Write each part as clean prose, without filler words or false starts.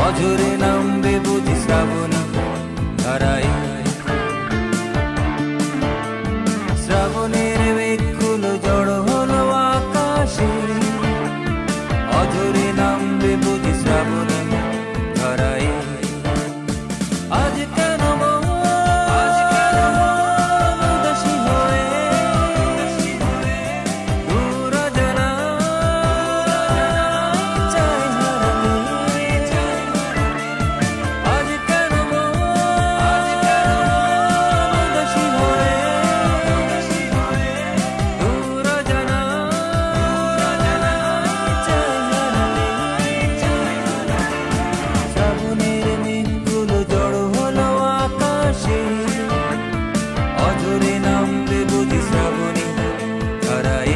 অঝরে নামবে বুঝি শ্রাবণী ধারায়। শ্রাবণের মেঘগুলো জড়ো হলো আকাশে, অঝরে নামবে বুঝি শ্রাবণী ধারায়। আজ কেন উদাসী হয়ে দূর অজানায় চাই হারাতে। আজ কেন উদাসী হয়ে দূর অজানায় চাই হারাতে। শ্রাবণের মেঘগুলো জড়ো হলো আকাশে, অঝরে নামবে বুঝি শ্রাবণী ধারায়।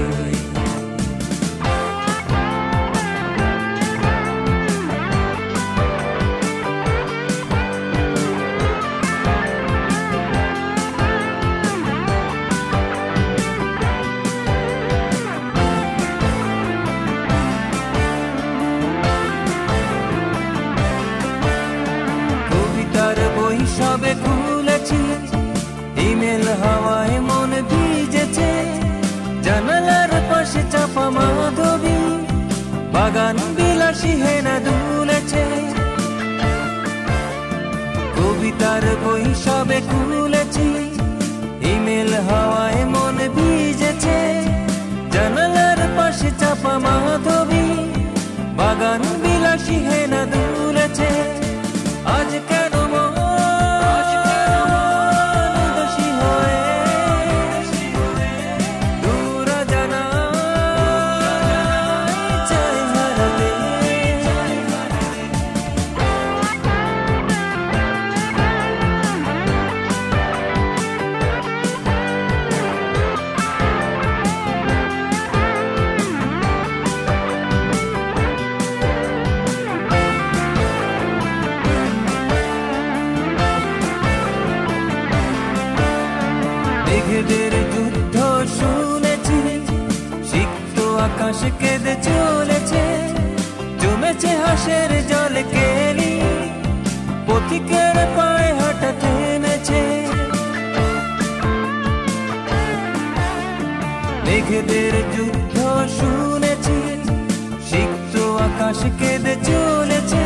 কবিতার বই সবে খুলেছি, ইমেল হাওয়ায় মন ভিজেছে। জানালার পাশে চাপা মাধবী, বাগান বিলাসী হেনা দুলেছে। কবিতার বই সবে খুলেছি, ইমেল হাওয়ায় মন ভিজেছে। জানালার পাশে চাপা মাধবী, বাগান বিলাসী হেনা দুলেছে। আজ কেন উদাসী হয়ে দূর অজানায় চাই হারাতে। মেঘেদের যুদ্ধ শুনেছি, সিক্ত আকাশ কেঁদে চলেছে। জমেছে হাসের জল কেলি, পথিকের পায়ে হাঁটা থেমেছে। মেঘেদের যুদ্ধ শুনেছি, সিক্ত আকাশ কেঁদে চলেছে।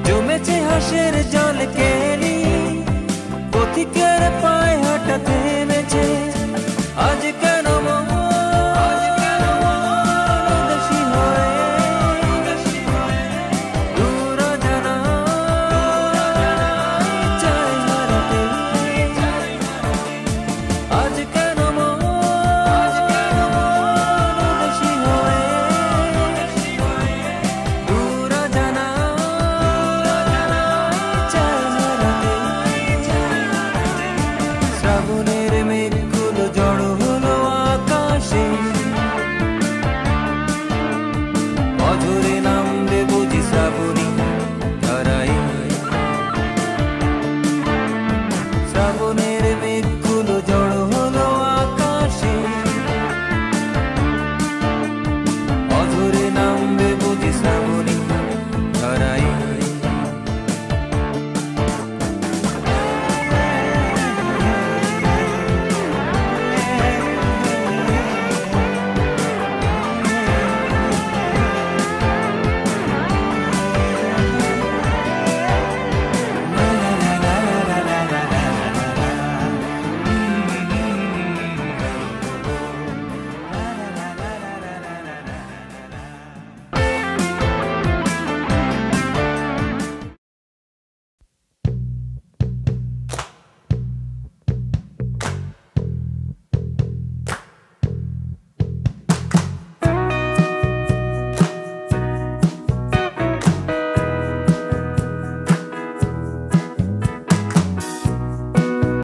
জমেছে হাসের জল কেলি, পথিকের পায়ে হাঁটা থেমেছে। আজ